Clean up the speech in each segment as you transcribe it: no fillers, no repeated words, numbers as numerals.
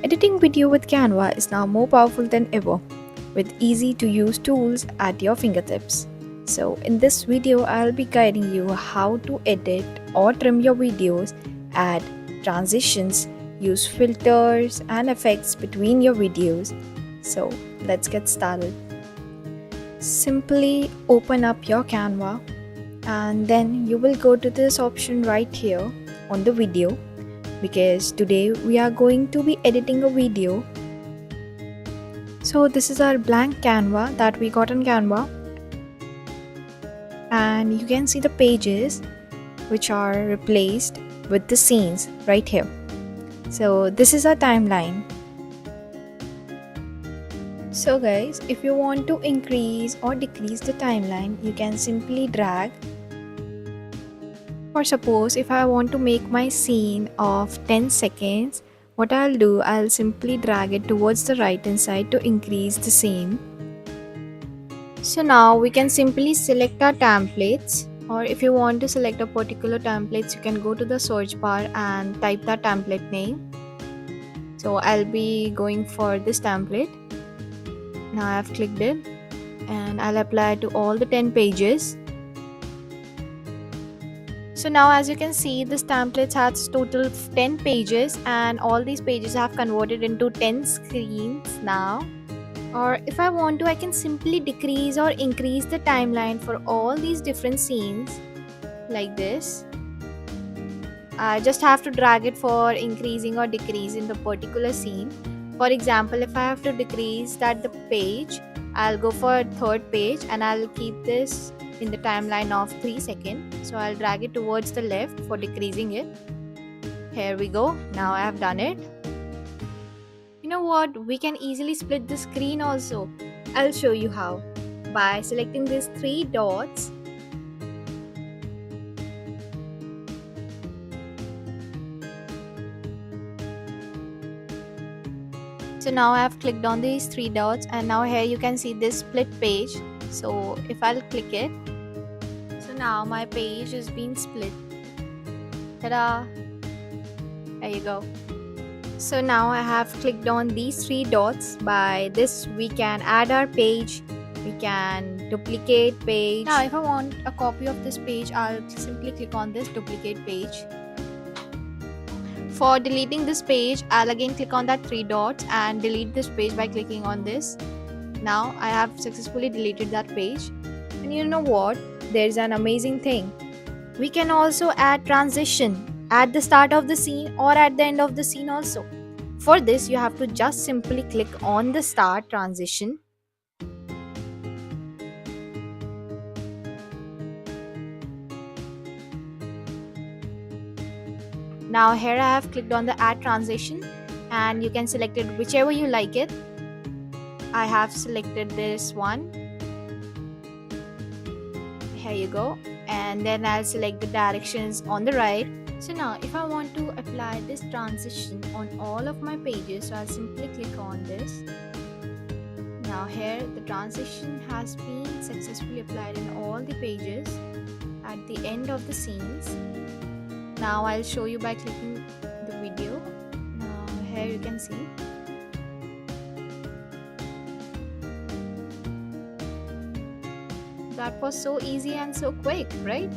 Editing video with Canva is now more powerful than ever, with easy to use tools at your fingertips. So, in this video, I'll be guiding you how to edit or trim your videos, add transitions, use filters and effects between your videos. So, let's get started. Simply open up your Canva and then you will go to this option right here on the video, because today we are going to be editing a video. So this is our blank Canva that we got on Canva, and you can see the pages which are replaced with the scenes right here. So this is our timeline. So guys, if you want to increase or decrease the timeline, you can simply drag. Or suppose if I want to make my scene of 10 seconds, what I'll do, I'll simply drag it towards the right hand side to increase the scene. So now we can simply select our templates, or if you want to select a particular templates, you can go to the search bar and type that template name. So I'll be going for this template. Now I've clicked it and I'll apply it to all the 10 pages. So now as you can see, this template has total 10 pages and all these pages have converted into 10 screens now. Or if I want to, I can simply decrease or increase the timeline for all these different scenes like this. I just have to drag it for increasing or decreasing the particular scene. For example, if I have to decrease the page, I'll go for third page and I'll keep this in the timeline of 3 seconds. So I'll drag it towards the left for decreasing it. Here we go. Now I have done it. You know what? We can easily split the screen also. I'll show you how. By selecting these 3 dots. So now I have clicked on these 3 dots and now here you can see this split page. So if I'll click it, so now my page is being split. Ta-da! There you go. So now I have clicked on these 3 dots. By this we can add our page, we can duplicate page. Now if I want a copy of this page, I'll simply click on this duplicate page. For deleting this page, I'll again click on that 3 dots and delete this page by clicking on this. Now I have successfully deleted that page. And you know what? There's an amazing thing. We can also add transition at the start of the scene or at the end of the scene also. For this, you have to just simply click on the start transition. Now here I have clicked on the add transition and you can select it whichever you like it. I have selected this one. Here you go. And then I'll select the directions on the right. So now if I want to apply this transition on all of my pages, so I'll simply click on this. Now here the transition has been successfully applied in all the pages at the end of the scenes. Now I'll show you by clicking the video. Now here you can see. That was so easy and so quick, right?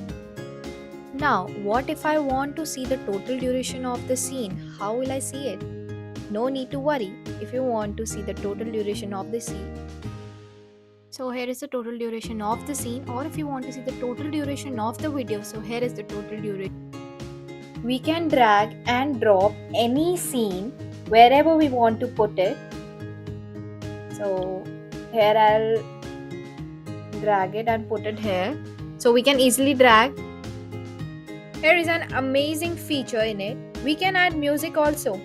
Now, what if I want to see the total duration of the scene? How will I see it? No need to worry if you want to see the total duration of the scene. So here is the total duration of the scene, or if you want to see the total duration of the video, so here is the total duration. We can drag and drop any scene wherever we want to put it. So here I'll drag it and put it here. So we can easily drag. Here is an amazing feature in it. We can add music also.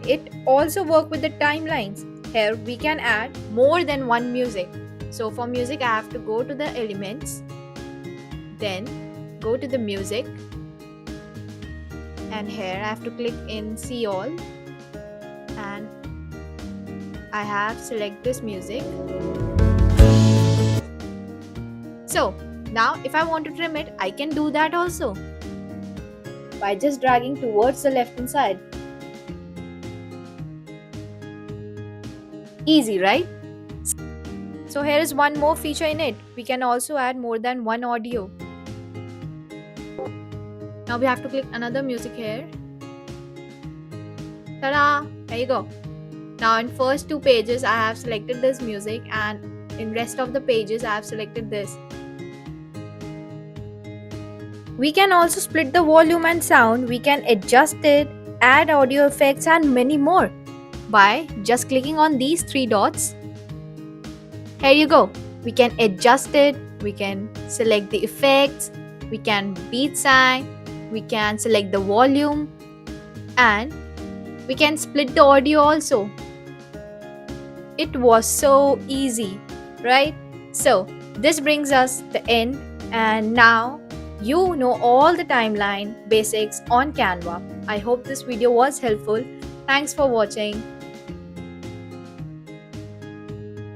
It also works with the timelines. Here we can add more than one music. So for music I have to go to the elements, then go to the music, and here I have to click in see all and I have select this music. So now if I want to trim it, I can do that also by just dragging towards the left hand side. Easy, right? So here is one more feature in it. We can also add more than one audio. Now we have to click another music here. Ta-da! There you go. Now in first two pages I have selected this music, and in rest of the pages I have selected this. We can also split the volume and sound. We can adjust it, add audio effects and many more by just clicking on these three dots. Here you go. We can adjust it, we can select the effects, we can beat sign, we can select the volume, and we can split the audio also. It was so easy, right? So this brings us the end, and now you know all the timeline basics on Canva. I hope this video was helpful. Thanks for watching.